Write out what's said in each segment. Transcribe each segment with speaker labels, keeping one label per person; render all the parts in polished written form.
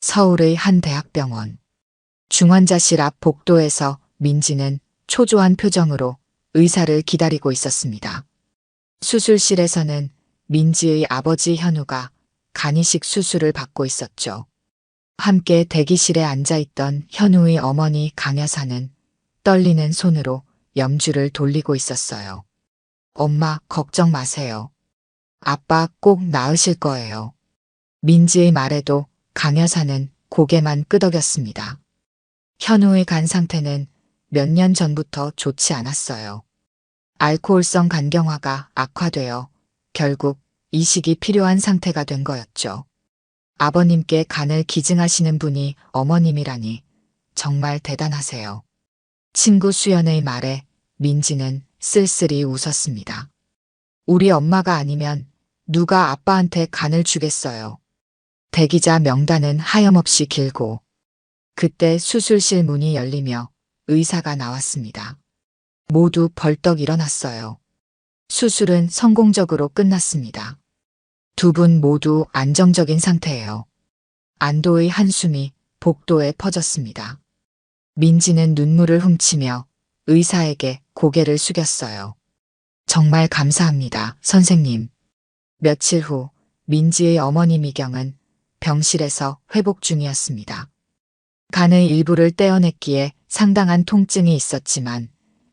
Speaker 1: 서울의 한 대학병원. 중환자실 앞 복도에서 민지는 초조한 표정으로 의사를 기다리고 있었습니다. 수술실에서는 민지의 아버지 현우가 간이식 수술을 받고 있었죠. 함께 대기실에 앉아있던 현우의 어머니 강 여사는 떨리는 손으로 염주를 돌리고 있었어요. 엄마, 걱정 마세요. 아빠 꼭 나으실 거예요. 민지의 말에도 강 여사는 고개만 끄덕였습니다. 현우의 간 상태는 몇 년 전부터 좋지 않았어요. 알코올성 간경화가 악화되어 결국 이식이 필요한 상태가 된 거였죠. 아버님께 간을 기증하시는 분이 어머님이라니 정말 대단하세요. 친구 수연의 말에 민지는 쓸쓸히 웃었습니다. 우리 엄마가 아니면 누가 아빠한테 간을 주겠어요. 대기자 명단은 하염없이 길고 그때 수술실 문이 열리며 의사가 나왔습니다. 모두 벌떡 일어났어요. 수술은 성공적으로 끝났습니다. 두 분 모두 안정적인 상태예요. 안도의 한숨이 복도에 퍼졌습니다. 민지는 눈물을 훔치며 의사에게 고개를 숙였어요. 정말 감사합니다, 선생님. 며칠 후 민지의 어머니 미경은 병실에서 회복 중이었습니다. 간의 일부를 떼어냈기에 상당한 통증이 있었지만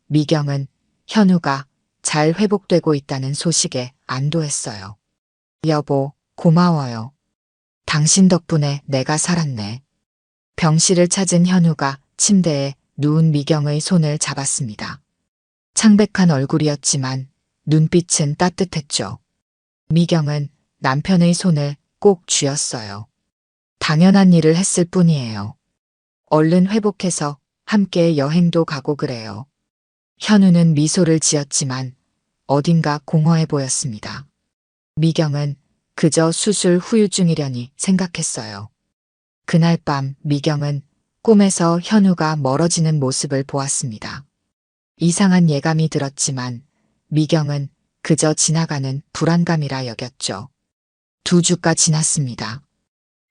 Speaker 1: 미경은 현우가 잘 회복되고 있다는 소식에 안도했어요. 여보, 고마워요. 당신 덕분에 내가 살았네. 병실을 찾은 현우가 침대에 누운 미경의 손을 잡았습니다. 창백한 얼굴이었지만 눈빛은 따뜻했죠. 미경은 남편의 손을 꼭 쥐었어요. 당연한 일을 했을 뿐이에요. 얼른 회복해서 함께 여행도 가고 그래요. 현우는 미소를 지었지만 어딘가 공허해 보였습니다. 미경은 그저 수술 후유증이려니 생각했어요. 그날 밤 미경은 꿈에서 현우가 멀어지는 모습을 보았습니다. 이상한 예감이 들었지만 미경은 그저 지나가는 불안감이라 여겼죠. 2주가 지났습니다.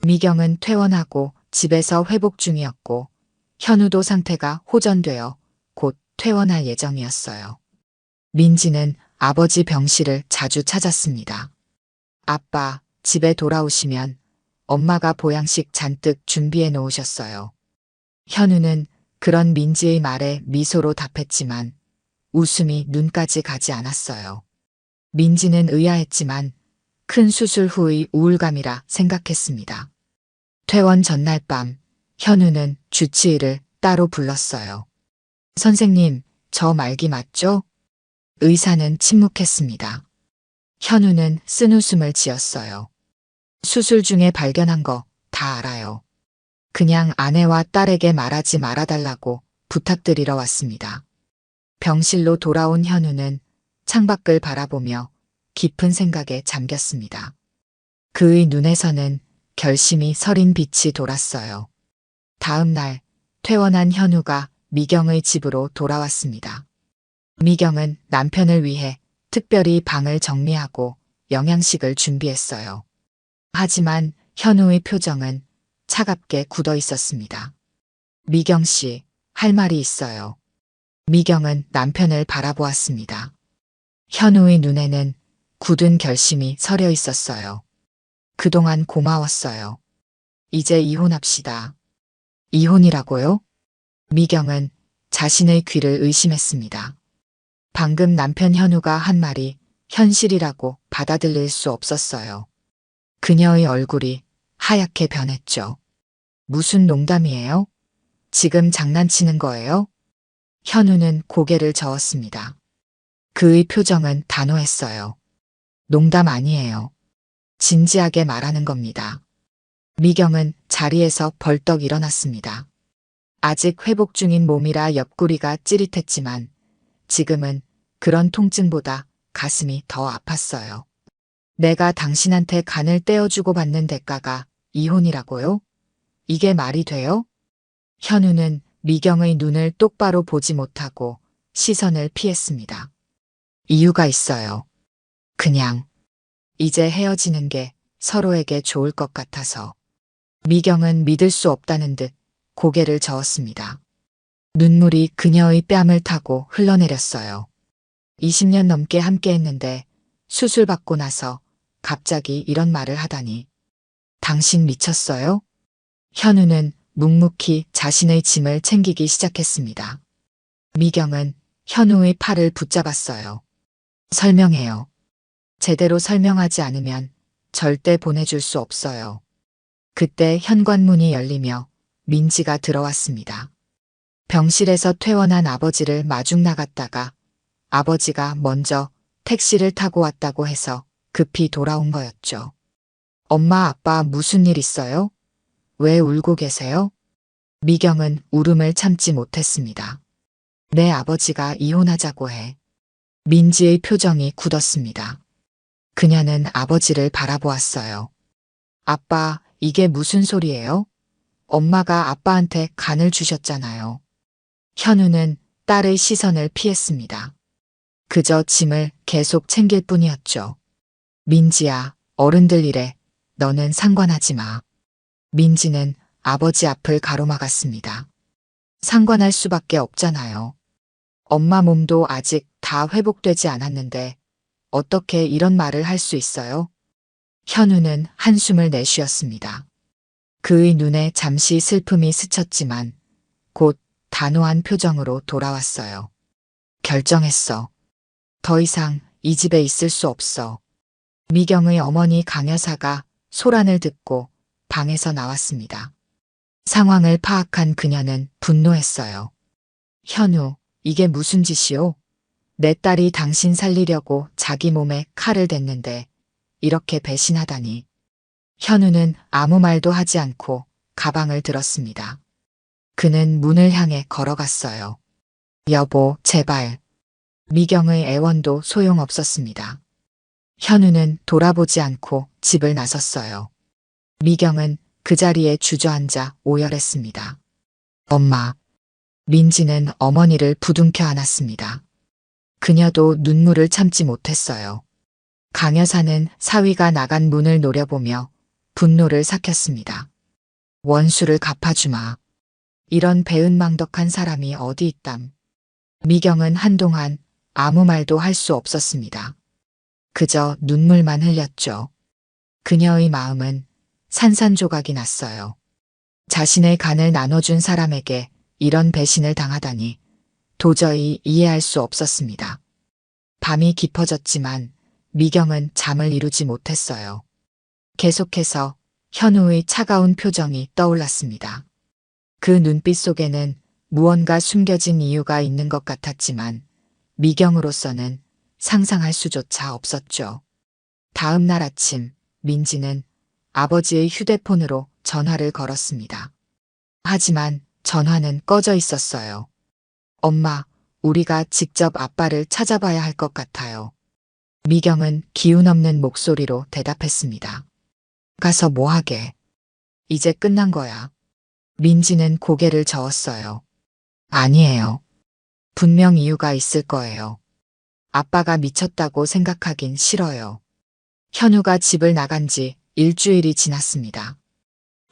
Speaker 1: 미경은 퇴원하고 집에서 회복 중이었고 현우도 상태가 호전되어 곧 퇴원할 예정이었어요. 민지는 아버지 병실을 자주 찾았습니다. 아빠, 집에 돌아오시면 엄마가 보양식 잔뜩 준비해 놓으셨어요. 현우는 그런 민지의 말에 미소로 답했지만 웃음이 눈까지 가지 않았어요. 민지는 의아했지만 큰 수술 후의 우울감이라 생각했습니다. 퇴원 전날 밤 현우는 주치의를 따로 불렀어요. 선생님, 저 말기 맞죠? 의사는 침묵했습니다. 현우는 쓴웃음을 지었어요. 수술 중에 발견한 거 다 알아요. 그냥 아내와 딸에게 말하지 말아달라고 부탁드리러 왔습니다. 병실로 돌아온 현우는 창밖을 바라보며 깊은 생각에 잠겼습니다. 그의 눈에서는 결심이 서린 빛이 돌았어요. 다음 날 퇴원한 현우가 미경의 집으로 돌아왔습니다. 미경은 남편을 위해 특별히 방을 정리하고 영양식을 준비했어요. 하지만 현우의 표정은 차갑게 굳어 있었습니다. 미경 씨, 할 말이 있어요. 미경은 남편을 바라보았습니다. 현우의 눈에는 굳은 결심이 서려 있었어요. 그동안 고마웠어요. 이제 이혼합시다. 이혼이라고요? 미경은 자신의 귀를 의심했습니다. 방금 남편 현우가 한 말이 현실이라고 받아들일 수 없었어요. 그녀의 얼굴이 하얗게 변했죠. 무슨 농담이에요? 지금 장난치는 거예요? 현우는 고개를 저었습니다. 그의 표정은 단호했어요. 농담 아니에요. 진지하게 말하는 겁니다. 미경은 자리에서 벌떡 일어났습니다. 아직 회복 중인 몸이라 옆구리가 찌릿했지만 지금은 그런 통증보다 가슴이 더 아팠어요. 내가 당신한테 간을 떼어주고 받는 대가가 이혼이라고요? 이게 말이 돼요? 현우는 미경의 눈을 똑바로 보지 못하고 시선을 피했습니다. 이유가 있어요. 그냥 이제 헤어지는 게 서로에게 좋을 것 같아서. 미경은 믿을 수 없다는 듯 고개를 저었습니다. 눈물이 그녀의 뺨을 타고 흘러내렸어요. 20년 넘게 함께했는데 수술 받고 나서 갑자기 이런 말을 하다니. 당신 미쳤어요? 현우는 묵묵히 자신의 짐을 챙기기 시작했습니다. 미경은 현우의 팔을 붙잡았어요. 설명해요. 제대로 설명하지 않으면 절대 보내줄 수 없어요. 그때 현관문이 열리며 민지가 들어왔습니다. 병실에서 퇴원한 아버지를 마중 나갔다가 아버지가 먼저 택시를 타고 왔다고 해서 급히 돌아온 거였죠. 엄마, 아빠 무슨 일 있어요? 왜 울고 계세요? 미경은 울음을 참지 못했습니다. 내 아버지가 이혼하자고 해. 민지의 표정이 굳었습니다. 그녀는 아버지를 바라보았어요. 아빠, 이게 무슨 소리예요? 엄마가 아빠한테 간을 주셨잖아요. 현우는 딸의 시선을 피했습니다. 그저 짐을 계속 챙길 뿐이었죠. 민지야, 어른들 일에 너는 상관하지 마. 민지는 아버지 앞을 가로막았습니다. 상관할 수밖에 없잖아요. 엄마 몸도 아직 다 회복되지 않았는데 어떻게 이런 말을 할 수 있어요? 현우는 한숨을 내쉬었습니다. 그의 눈에 잠시 슬픔이 스쳤지만 곧 단호한 표정으로 돌아왔어요. 결정했어. 더 이상 이 집에 있을 수 없어. 미경의 어머니 강 여사가 소란을 듣고 방에서 나왔습니다. 상황을 파악한 그녀는 분노했어요. 현우, 이게 무슨 짓이오? 내 딸이 당신 살리려고 자기 몸에 칼을 댔는데 이렇게 배신하다니. 현우는 아무 말도 하지 않고 가방을 들었습니다. 그는 문을 향해 걸어갔어요. 여보, 제발. 미경의 애원도 소용없었습니다. 현우는 돌아보지 않고 집을 나섰어요. 미경은 그 자리에 주저앉아 오열했습니다. 엄마. 민지는 어머니를 부둥켜 안았습니다. 그녀도 눈물을 참지 못했어요. 강 여사는 사위가 나간 문을 노려보며 분노를 삭혔습니다. 원수를 갚아주마. 이런 배은망덕한 사람이 어디 있담. 미경은 한동안 아무 말도 할 수 없었습니다. 그저 눈물만 흘렸죠. 그녀의 마음은 산산조각이 났어요. 자신의 간을 나눠준 사람에게 이런 배신을 당하다니 도저히 이해할 수 없었습니다. 밤이 깊어졌지만 미경은 잠을 이루지 못했어요. 계속해서 현우의 차가운 표정이 떠올랐습니다. 그 눈빛 속에는 무언가 숨겨진 이유가 있는 것 같았지만 미경으로서는 상상할 수조차 없었죠. 다음 날 아침 민지는 아버지의 휴대폰으로 전화를 걸었습니다. 하지만 전화는 꺼져 있었어요. 엄마, 우리가 직접 아빠를 찾아봐야 할 것 같아요. 미경은 기운 없는 목소리로 대답했습니다. 가서 뭐 하게? 이제 끝난 거야. 민지는 고개를 저었어요. 아니에요. 분명 이유가 있을 거예요. 아빠가 미쳤다고 생각하긴 싫어요. 현우가 집을 나간 지 일주일이 지났습니다.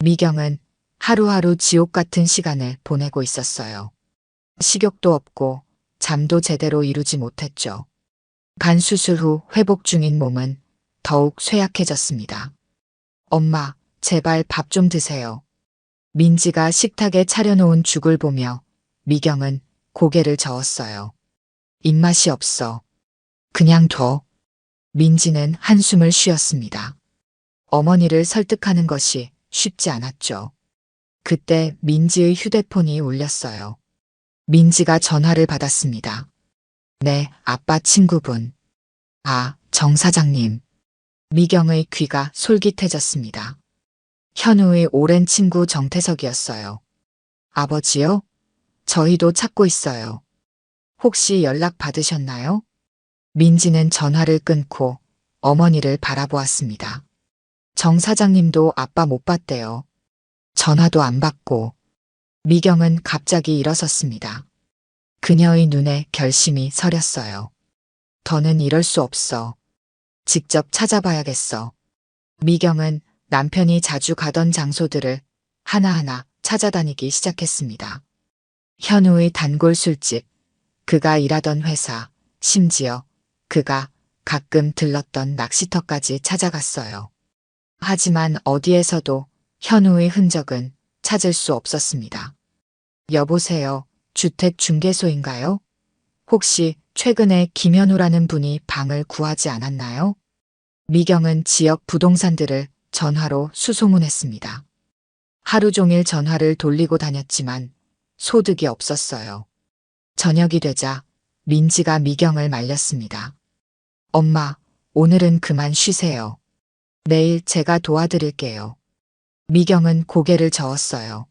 Speaker 1: 미경은 하루하루 지옥 같은 시간을 보내고 있었어요. 식욕도 없고 잠도 제대로 이루지 못했죠. 간 수술 후 회복 중인 몸은 더욱 쇠약해졌습니다. 엄마, 제발 밥 좀 드세요. 민지가 식탁에 차려놓은 죽을 보며 미경은 고개를 저었어요. 입맛이 없어. 그냥 둬. 민지는 한숨을 쉬었습니다. 어머니를 설득하는 것이 쉽지 않았죠. 그때 민지의 휴대폰이 울렸어요. 민지가 전화를 받았습니다. 네, 아빠 친구분. 아, 정 사장님. 미경의 귀가 솔깃해졌습니다. 현우의 오랜 친구 정태석이었어요. 아버지요? 저희도 찾고 있어요. 혹시 연락 받으셨나요? 민지는 전화를 끊고 어머니를 바라보았습니다. 정 사장님도 아빠 못 봤대요. 전화도 안 받고. 미경은 갑자기 일어섰습니다. 그녀의 눈에 결심이 서렸어요. 더는 이럴 수 없어. 직접 찾아봐야겠어. 미경은 남편이 자주 가던 장소들을 하나하나 찾아다니기 시작했습니다. 현우의 단골 술집, 그가 일하던 회사, 심지어 그가 가끔 들렀던 낚시터까지 찾아갔어요. 하지만 어디에서도 현우의 흔적은 찾을 수 없었습니다. 여보세요, 주택중개소인가요? 혹시 최근에 김현우라는 분이 방을 구하지 않았나요? 미경은 지역 부동산들을 전화로 수소문했습니다. 하루 종일 전화를 돌리고 다녔지만 소득이 없었어요. 저녁이 되자 민지가 미경을 말렸습니다. 엄마, 오늘은 그만 쉬세요. 내일 제가 도와드릴게요. 미경은 고개를 저었어요.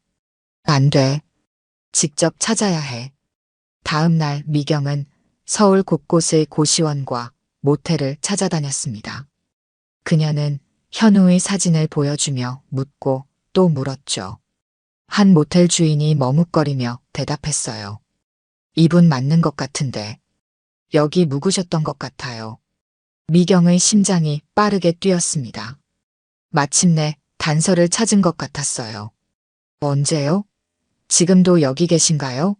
Speaker 1: 안 돼. 직접 찾아야 해. 다음 날 미경은 서울 곳곳의 고시원과 모텔을 찾아다녔습니다. 그녀는 현우의 사진을 보여주며 묻고 또 물었죠. 한 모텔 주인이 머뭇거리며 대답했어요. 이분 맞는 것 같은데. 여기 묵으셨던 것 같아요. 미경의 심장이 빠르게 뛰었습니다. 마침내 단서를 찾은 것 같았어요. 언제요? 지금도 여기 계신가요?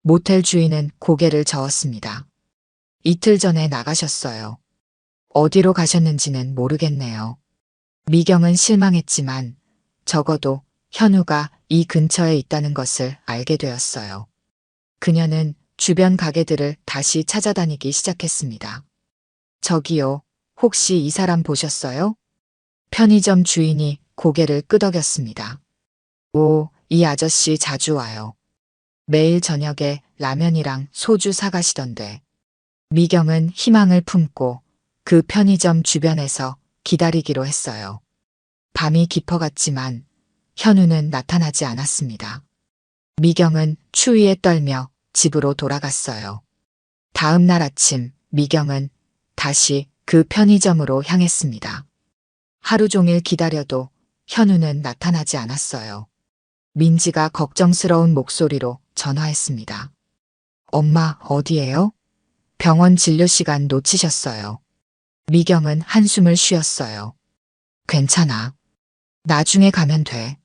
Speaker 1: 모텔 주인은 고개를 저었습니다. 이틀 전에 나가셨어요. 어디로 가셨는지는 모르겠네요. 미경은 실망했지만 적어도 현우가 이 근처에 있다는 것을 알게 되었어요. 그녀는 주변 가게들을 다시 찾아다니기 시작했습니다. 저기요, 혹시 이 사람 보셨어요? 편의점 주인이 고개를 끄덕였습니다. 오, 이 아저씨 자주 와요. 매일 저녁에 라면이랑 소주 사가시던데. 미경은 희망을 품고 그 편의점 주변에서 기다리기로 했어요. 밤이 깊어갔지만 현우는 나타나지 않았습니다. 미경은 추위에 떨며 집으로 돌아갔어요. 다음 날 아침 미경은 다시 그 편의점으로 향했습니다. 하루 종일 기다려도 현우는 나타나지 않았어요. 민지가 걱정스러운 목소리로 전화했습니다. 엄마, 어디에요? 병원 진료 시간 놓치셨어요. 미경은 한숨을 쉬었어요. 괜찮아. 나중에 가면 돼.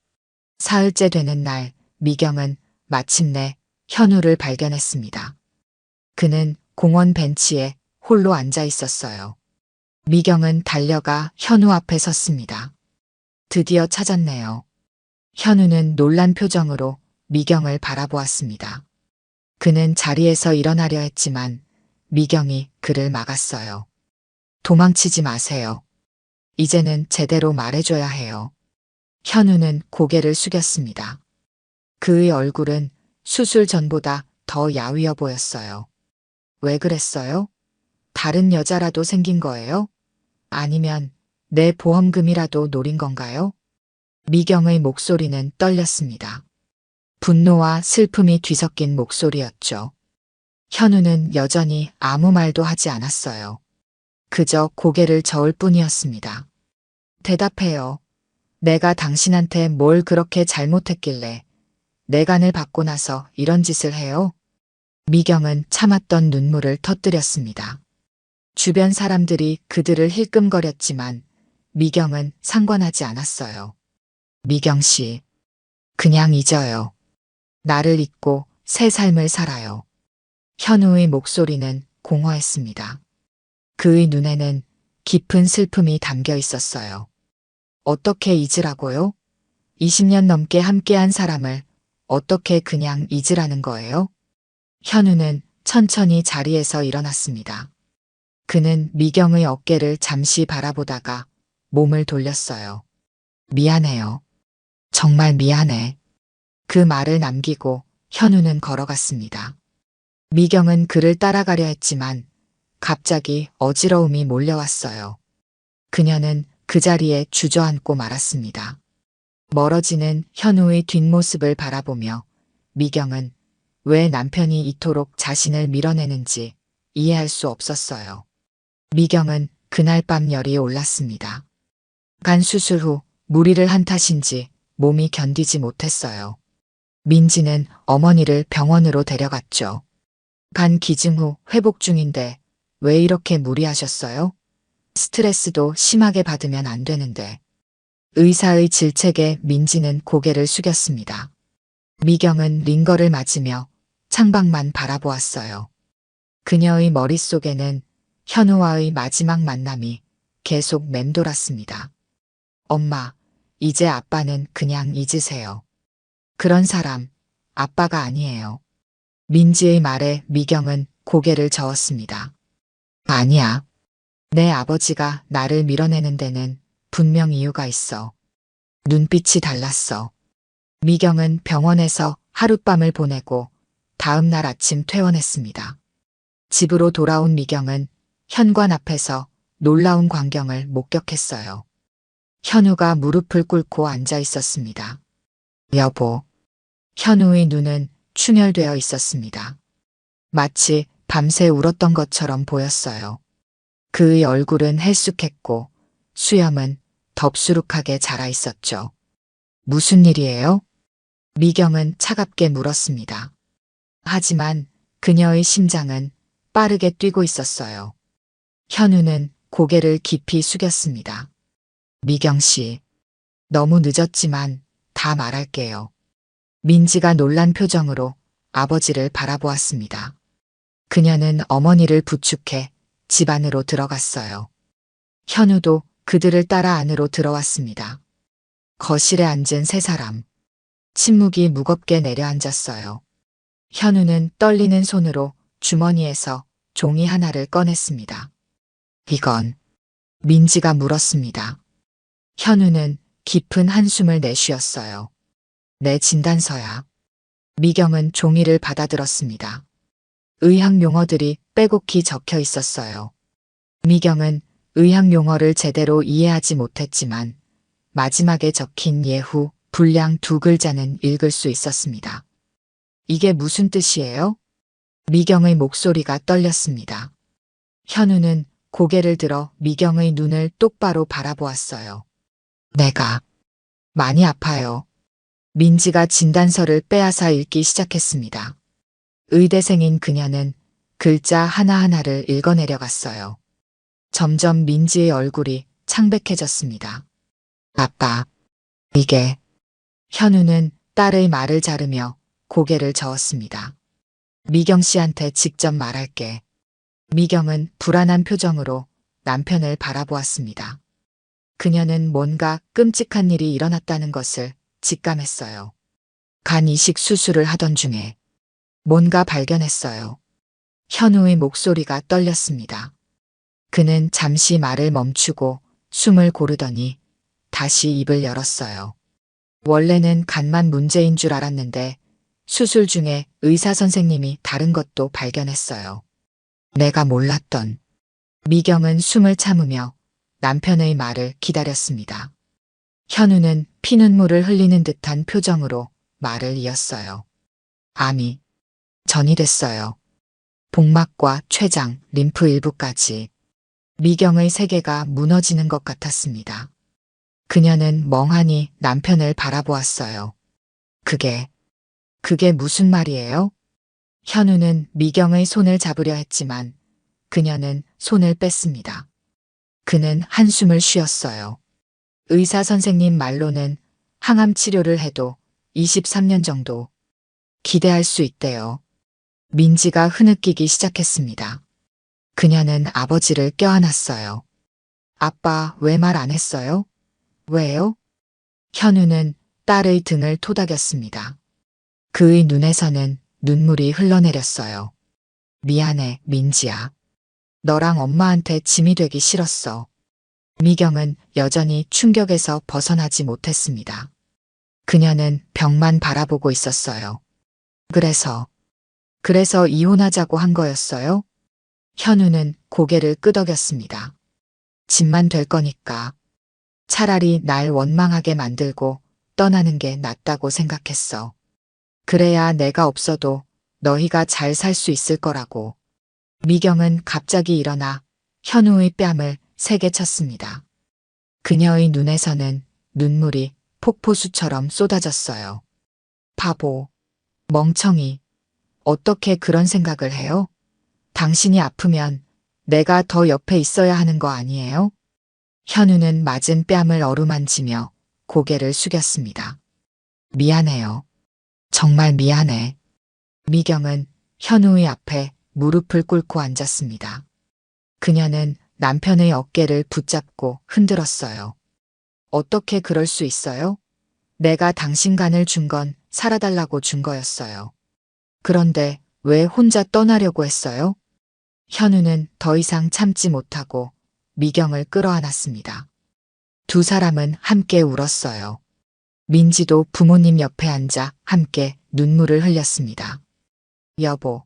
Speaker 1: 사흘째 되는 날, 미경은 마침내 현우를 발견했습니다. 그는 공원 벤치에 홀로 앉아 있었어요. 미경은 달려가 현우 앞에 섰습니다. 드디어 찾았네요. 현우는 놀란 표정으로 미경을 바라보았습니다. 그는 자리에서 일어나려 했지만 미경이 그를 막았어요. 도망치지 마세요. 이제는 제대로 말해줘야 해요. 현우는 고개를 숙였습니다. 그의 얼굴은 수술 전보다 더 야위어 보였어요. 왜 그랬어요? 다른 여자라도 생긴 거예요? 아니면 내 보험금이라도 노린 건가요? 미경의 목소리는 떨렸습니다. 분노와 슬픔이 뒤섞인 목소리였죠. 현우는 여전히 아무 말도 하지 않았어요. 그저 고개를 저을 뿐이었습니다. 대답해요. 내가 당신한테 뭘 그렇게 잘못했길래 내 간을 받고 나서 이런 짓을 해요? 미경은 참았던 눈물을 터뜨렸습니다. 주변 사람들이 그들을 힐끔거렸지만 미경은 상관하지 않았어요. 미경 씨, 그냥 잊어요. 나를 잊고 새 삶을 살아요. 현우의 목소리는 공허했습니다. 그의 눈에는 깊은 슬픔이 담겨 있었어요. 어떻게 잊으라고요? 20년 넘게 함께한 사람을 어떻게 그냥 잊으라는 거예요? 현우는 천천히 자리에서 일어났습니다. 그는 미경의 어깨를 잠시 바라보다가 몸을 돌렸어요. 미안해요. 정말 미안해. 그 말을 남기고 현우는 걸어갔습니다. 미경은 그를 따라가려 했지만 갑자기 어지러움이 몰려왔어요. 그녀는 그 자리에 주저앉고 말았습니다. 멀어지는 현우의 뒷모습을 바라보며 미경은 왜 남편이 이토록 자신을 밀어내는지 이해할 수 없었어요. 미경은 그날 밤 열이 올랐습니다. 간 수술 후 무리를 한 탓인지 몸이 견디지 못했어요. 민지는 어머니를 병원으로 데려갔죠. 간 기증 후 회복 중인데 왜 이렇게 무리하셨어요? 스트레스도 심하게 받으면 안 되는데. 의사의 질책에 민지는 고개를 숙였습니다. 미경은 링거를 맞으며 창밖만 바라보았어요. 그녀의 머릿속에는 현우와의 마지막 만남이 계속 맴돌았습니다. 엄마, 이제 아빠는 그냥 잊으세요. 그런 사람, 아빠가 아니에요. 민지의 말에 미경은 고개를 저었습니다. 아니야. 내 아버지가 나를 밀어내는 데는 분명 이유가 있어. 눈빛이 달랐어. 미경은 병원에서 하룻밤을 보내고 다음 날 아침 퇴원했습니다. 집으로 돌아온 미경은 현관 앞에서 놀라운 광경을 목격했어요. 현우가 무릎을 꿇고 앉아 있었습니다. 여보. 현우의 눈은 충혈되어 있었습니다. 마치 밤새 울었던 것처럼 보였어요. 그의 얼굴은 헬쑥했고 수염은 덥수룩하게 자라 있었죠. 무슨 일이에요? 미경은 차갑게 물었습니다. 하지만 그녀의 심장은 빠르게 뛰고 있었어요. 현우는 고개를 깊이 숙였습니다. 미경 씨, 너무 늦었지만 다 말할게요. 민지가 놀란 표정으로 아버지를 바라보았습니다. 그녀는 어머니를 부축해 집 안으로 들어갔어요. 현우도 그들을 따라 안으로 들어왔습니다. 거실에 앉은 세 사람. 침묵이 무겁게 내려앉았어요. 현우는 떨리는 손으로 주머니에서 종이 하나를 꺼냈습니다. 이건 민지가 물었습니다. 현우는 깊은 한숨을 내쉬었어요. 내 진단서야. 미경은 종이를 받아들었습니다. 의학 용어들이 빼곡히 적혀 있었어요. 미경은 의학 용어를 제대로 이해하지 못했지만 마지막에 적힌 예후, 불량 두 글자는 읽을 수 있었습니다. 이게 무슨 뜻이에요? 미경의 목소리가 떨렸습니다. 현우는 고개를 들어 미경의 눈을 똑바로 바라보았어요. 내가 많이 아파요. 민지가 진단서를 빼앗아 읽기 시작했습니다. 의대생인 그녀는 글자 하나하나를 읽어내려갔어요. 점점 민지의 얼굴이 창백해졌습니다. 아빠, 이게... 현우는 딸의 말을 자르며 고개를 저었습니다. 미경 씨한테 직접 말할게. 미경은 불안한 표정으로 남편을 바라보았습니다. 그녀는 뭔가 끔찍한 일이 일어났다는 것을 직감했어요. 간 이식 수술을 하던 중에 뭔가 발견했어요. 현우의 목소리가 떨렸습니다. 그는 잠시 말을 멈추고 숨을 고르더니 다시 입을 열었어요. 원래는 간만 문제인 줄 알았는데 수술 중에 의사 선생님이 다른 것도 발견했어요. 내가 몰랐던. 미경은 숨을 참으며 남편의 말을 기다렸습니다. 현우는 피눈물을 흘리는 듯한 표정으로 말을 이었어요. 암이 전이 됐어요. 복막과 췌장, 림프 일부까지. 미경의 세계가 무너지는 것 같았습니다. 그녀는 멍하니 남편을 바라보았어요. 그게 무슨 말이에요? 현우는 미경의 손을 잡으려 했지만 그녀는 손을 뺐습니다. 그는 한숨을 쉬었어요. 의사 선생님 말로는 항암 치료를 해도 23년 정도 기대할 수 있대요. 민지가 흐느끼기 시작했습니다. 그녀는 아버지를 껴안았어요. 아빠 왜 말 안 했어요? 왜요? 현우는 딸의 등을 토닥였습니다. 그의 눈에서는 눈물이 흘러내렸어요. 미안해, 민지야. 너랑 엄마한테 짐이 되기 싫었어. 미경은 여전히 충격에서 벗어나지 못했습니다. 그녀는 벽만 바라보고 있었어요. 그래서 이혼하자고 한 거였어요? 현우는 고개를 끄덕였습니다. 집만 될 거니까. 차라리 날 원망하게 만들고 떠나는 게 낫다고 생각했어. 그래야 내가 없어도 너희가 잘 살 수 있을 거라고. 미경은 갑자기 일어나 현우의 뺨을 세게 쳤습니다. 그녀의 눈에서는 눈물이 폭포수처럼 쏟아졌어요. 바보, 멍청이, 어떻게 그런 생각을 해요? 당신이 아프면 내가 더 옆에 있어야 하는 거 아니에요? 현우는 맞은 뺨을 어루만지며 고개를 숙였습니다. 미안해요. 정말 미안해. 미경은 현우의 앞에 무릎을 꿇고 앉았습니다. 그녀는 남편의 어깨를 붙잡고 흔들었어요. 어떻게 그럴 수 있어요? 내가 당신 간을 준 건 살아달라고 준 거였어요. 그런데 왜 혼자 떠나려고 했어요? 현우는 더 이상 참지 못하고 미경을 끌어안았습니다. 두 사람은 함께 울었어요. 민지도 부모님 옆에 앉아 함께 눈물을 흘렸습니다. 여보,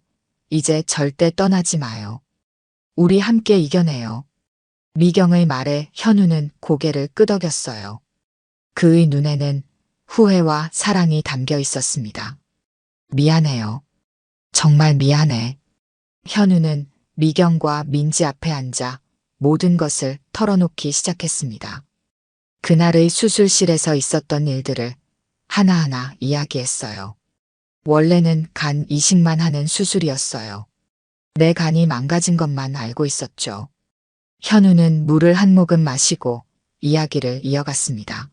Speaker 1: 이제 절대 떠나지 마요. 우리 함께 이겨내요. 미경의 말에 현우는 고개를 끄덕였어요. 그의 눈에는 후회와 사랑이 담겨 있었습니다. 미안해요. 정말 미안해. 현우는 미경과 민지 앞에 앉아 모든 것을 털어놓기 시작했습니다. 그날의 수술실에서 있었던 일들을 하나하나 이야기했어요. 원래는 간 이식만 하는 수술이었어요. 내 간이 망가진 것만 알고 있었죠. 현우는 물을 한 모금 마시고 이야기를 이어갔습니다.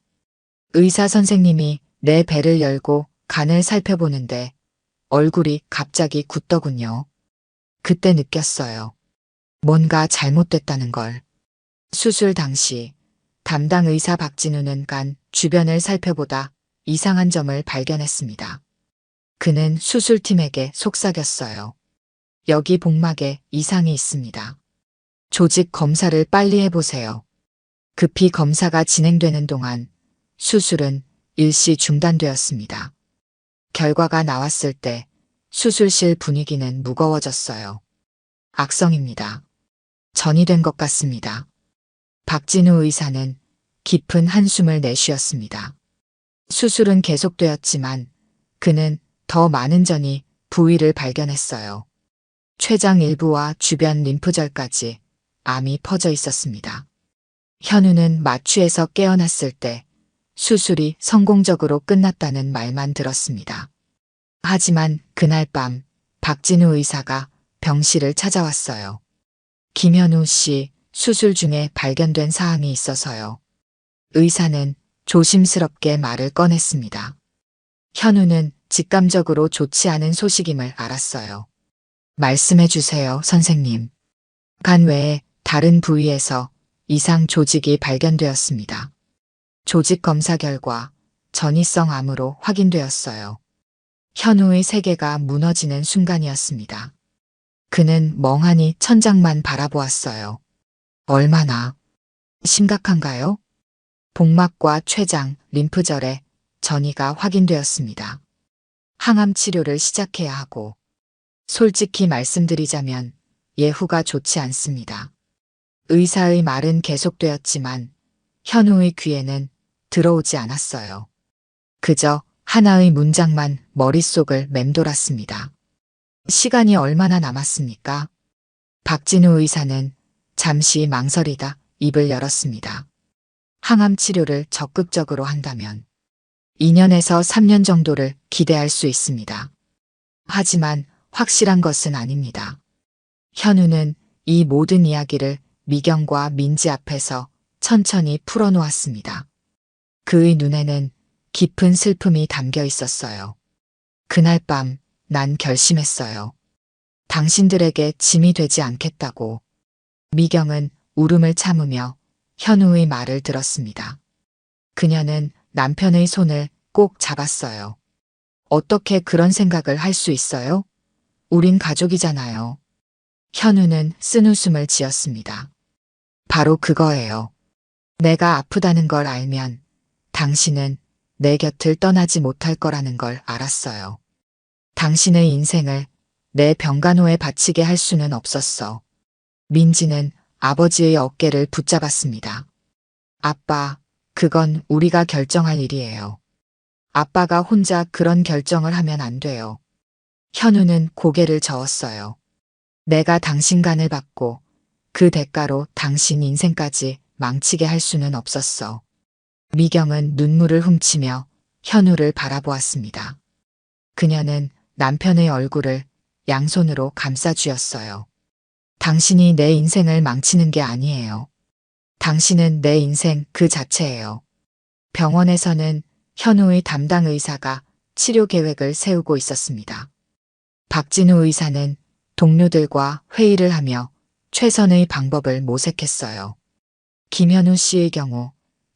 Speaker 1: 의사 선생님이 내 배를 열고 간을 살펴보는데 얼굴이 갑자기 굳더군요. 그때 느꼈어요. 뭔가 잘못됐다는 걸. 수술 당시 담당 의사 박진우는 간 주변을 살펴보다 이상한 점을 발견했습니다. 그는 수술팀에게 속삭였어요. 여기 복막에 이상이 있습니다. 조직 검사를 빨리 해보세요. 급히 검사가 진행되는 동안 수술은 일시 중단되었습니다. 결과가 나왔을 때 수술실 분위기는 무거워졌어요. 악성입니다. 전이 된 것 같습니다. 박진우 의사는 깊은 한숨을 내쉬었습니다. 수술은 계속되었지만 그는 더 많은 전이 부위를 발견했어요. 췌장 일부와 주변 림프절까지 암이 퍼져 있었습니다. 현우는 마취에서 깨어났을 때 수술이 성공적으로 끝났다는 말만 들었습니다. 하지만 그날 밤 박진우 의사가 병실을 찾아왔어요. 김현우 씨 수술 중에 발견된 사항이 있어서요. 의사는 조심스럽게 말을 꺼냈습니다. 현우는 직감적으로 좋지 않은 소식임을 알았어요. 말씀해 주세요, 선생님. 간 외에 다른 부위에서 이상 조직이 발견되었습니다. 조직 검사 결과 전이성 암으로 확인되었어요. 현우의 세계가 무너지는 순간이었습니다. 그는 멍하니 천장만 바라보았어요. 얼마나 심각한가요? 복막과 췌장, 림프절에 전이가 확인되었습니다. 항암 치료를 시작해야 하고, 솔직히 말씀드리자면 예후가 좋지 않습니다. 의사의 말은 계속되었지만 현우의 귀에는 들어오지 않았어요. 그저 하나의 문장만 머릿속을 맴돌았습니다. 시간이 얼마나 남았습니까? 박진우 의사는 잠시 망설이다 입을 열었습니다. 항암 치료를 적극적으로 한다면 2년에서 3년 정도를 기대할 수 있습니다. 하지만 확실한 것은 아닙니다. 현우는 이 모든 이야기를 미경과 민지 앞에서 천천히 풀어놓았습니다. 그의 눈에는 깊은 슬픔이 담겨 있었어요. 그날 밤 난 결심했어요. 당신들에게 짐이 되지 않겠다고. 미경은 울음을 참으며 현우의 말을 들었습니다. 그녀는 남편의 손을 꼭 잡았어요. 어떻게 그런 생각을 할 수 있어요? 우린 가족이잖아요. 현우는 쓴웃음을 지었습니다. 바로 그거예요. 내가 아프다는 걸 알면 당신은 내 곁을 떠나지 못할 거라는 걸 알았어요. 당신의 인생을 내 병간호에 바치게 할 수는 없었어. 민지는 아버지의 어깨를 붙잡았습니다. 아빠, 그건 우리가 결정할 일이에요. 아빠가 혼자 그런 결정을 하면 안 돼요. 현우는 고개를 저었어요. 내가 당신 간을 받고 그 대가로 당신 인생까지 망치게 할 수는 없었어. 미경은 눈물을 훔치며 현우를 바라보았습니다. 그녀는 남편의 얼굴을 양손으로 감싸쥐었어요. 당신이 내 인생을 망치는 게 아니에요. 당신은 내 인생 그 자체예요. 병원에서는 현우의 담당 의사가 치료 계획을 세우고 있었습니다. 박진우 의사는 동료들과 회의를 하며 최선의 방법을 모색했어요. 김현우 씨의 경우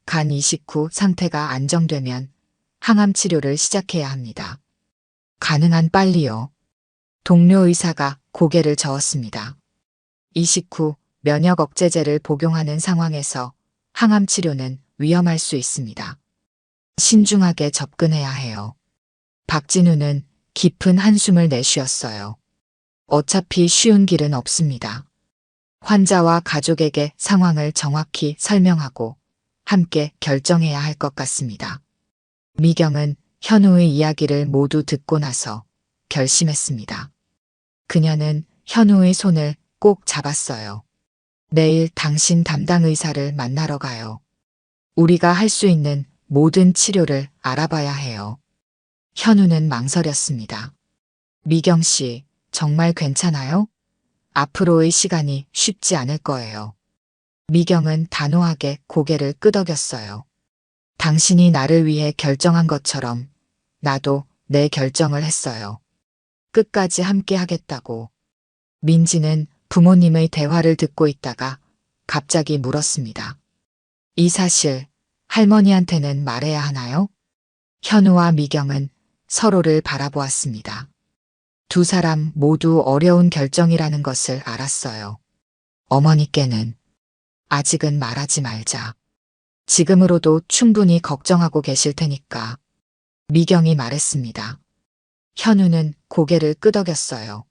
Speaker 1: 간 이식 후 상태가 안정되면 항암 치료를 시작해야 합니다. 가능한 빨리요. 동료 의사가 고개를 저었습니다. 이식 후 면역 억제제를 복용하는 상황에서 항암 치료는 위험할 수 있습니다. 신중하게 접근해야 해요. 박진우는 깊은 한숨을 내쉬었어요. 어차피 쉬운 길은 없습니다. 환자와 가족에게 상황을 정확히 설명하고 함께 결정해야 할 것 같습니다. 미경은 현우의 이야기를 모두 듣고 나서 결심했습니다. 그녀는 현우의 손을 꼭 잡았어요. 내일 당신 담당 의사를 만나러 가요. 우리가 할 수 있는 모든 치료를 알아봐야 해요. 현우는 망설였습니다. 미경 씨, 정말 괜찮아요? 앞으로의 시간이 쉽지 않을 거예요. 미경은 단호하게 고개를 끄덕였어요. 당신이 나를 위해 결정한 것처럼 나도 내 결정을 했어요. 끝까지 함께 하겠다고. 민지는 부모님의 대화를 듣고 있다가 갑자기 물었습니다. 이 사실 할머니한테는 말해야 하나요? 현우와 미경은 서로를 바라보았습니다. 두 사람 모두 어려운 결정이라는 것을 알았어요. 어머니께는 아직은 말하지 말자. 지금으로도 충분히 걱정하고 계실 테니까. 미경이 말했습니다. 현우는 고개를 끄덕였어요.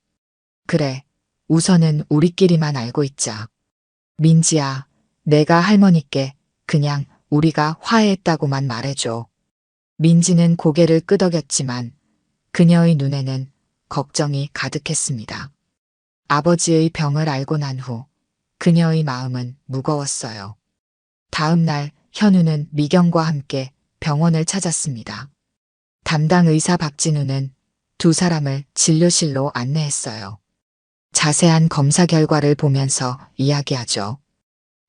Speaker 1: 그래, 우선은 우리끼리만 알고 있자. 민지야, 내가 할머니께 그냥 우리가 화해했다고만 말해줘. 민지는 고개를 끄덕였지만 그녀의 눈에는 걱정이 가득했습니다. 아버지의 병을 알고 난 후 그녀의 마음은 무거웠어요. 다음 날 현우는 미경과 함께 병원을 찾았습니다. 담당 의사 박진우는 두 사람을 진료실로 안내했어요. 자세한 검사 결과를 보면서 이야기하죠.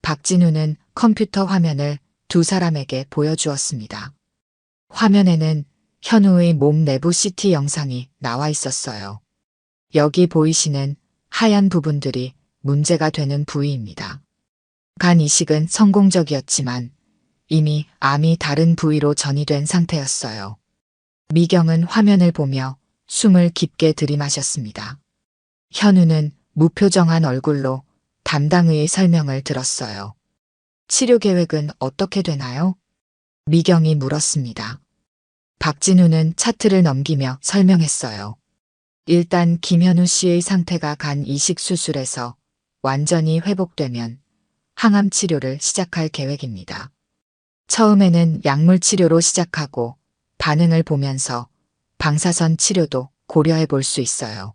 Speaker 1: 박진우는 컴퓨터 화면을 두 사람에게 보여주었습니다. 화면에는 현우의 몸 내부 CT 영상이 나와 있었어요. 여기 보이시는 하얀 부분들이 문제가 되는 부위입니다. 간 이식은 성공적이었지만 이미 암이 다른 부위로 전이된 상태였어요. 미경은 화면을 보며 숨을 깊게 들이마셨습니다. 현우는 무표정한 얼굴로 담당의의 설명을 들었어요. 치료 계획은 어떻게 되나요? 미경이 물었습니다. 박진우는 차트를 넘기며 설명했어요. 일단 김현우 씨의 상태가 간 이식 수술에서 완전히 회복되면 항암 치료를 시작할 계획입니다. 처음에는 약물 치료로 시작하고 반응을 보면서 방사선 치료도 고려해 볼 수 있어요.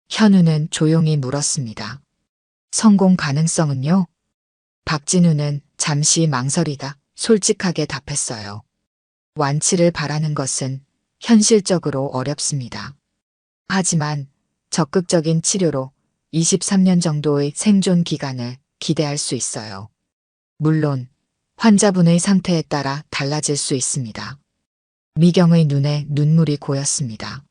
Speaker 1: 현우는 조용히 물었습니다. 성공 가능성은요? 박진우는 잠시 망설이다 솔직하게 답했어요. 완치를 바라는 것은 현실적으로 어렵습니다. 하지만 적극적인 치료로 23년 정도의 생존 기간을 기대할 수 있어요. 물론 환자분의 상태에 따라 달라질 수 있습니다. 미경의 눈에 눈물이 고였습니다.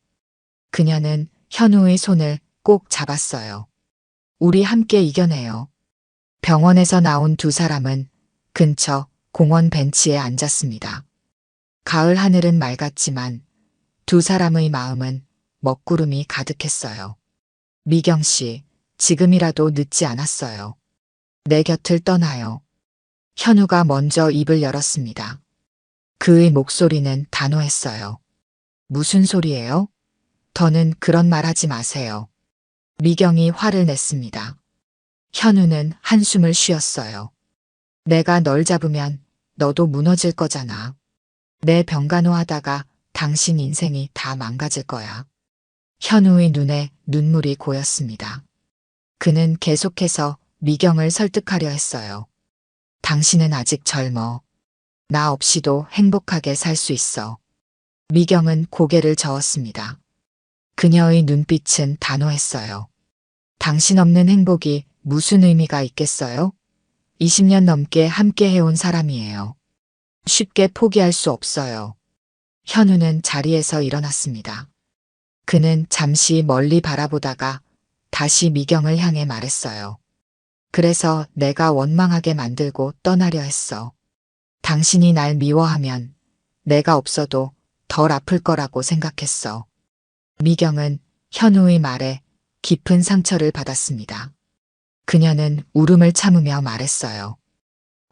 Speaker 1: 그녀는 현우의 손을 꼭 잡았어요. 우리 함께 이겨내요. 병원에서 나온 두 사람은 근처 공원 벤치에 앉았습니다. 가을 하늘은 맑았지만 두 사람의 마음은 먹구름이 가득했어요. 미경 씨, 지금이라도 늦지 않았어요. 내 곁을 떠나요. 현우가 먼저 입을 열었습니다. 그의 목소리는 단호했어요. 무슨 소리예요? 더는 그런 말 하지 마세요. 미경이 화를 냈습니다. 현우는 한숨을 쉬었어요. 내가 널 잡으면 너도 무너질 거잖아. 내 병간호하다가 당신 인생이 다 망가질 거야. 현우의 눈에 눈물이 고였습니다. 그는 계속해서 미경을 설득하려 했어요. 당신은 아직 젊어. 나 없이도 행복하게 살 수 있어. 미경은 고개를 저었습니다. 그녀의 눈빛은 단호했어요. 당신 없는 행복이 무슨 의미가 있겠어요? 20년 넘게 함께 해온 사람이에요. 쉽게 포기할 수 없어요. 현우는 자리에서 일어났습니다. 그는 잠시 멀리 바라보다가 다시 미경을 향해 말했어요. 그래서 내가 원망하게 만들고 떠나려 했어. 당신이 날 미워하면 내가 없어도 덜 아플 거라고 생각했어. 미경은 현우의 말에 깊은 상처를 받았습니다. 그녀는 울음을 참으며 말했어요.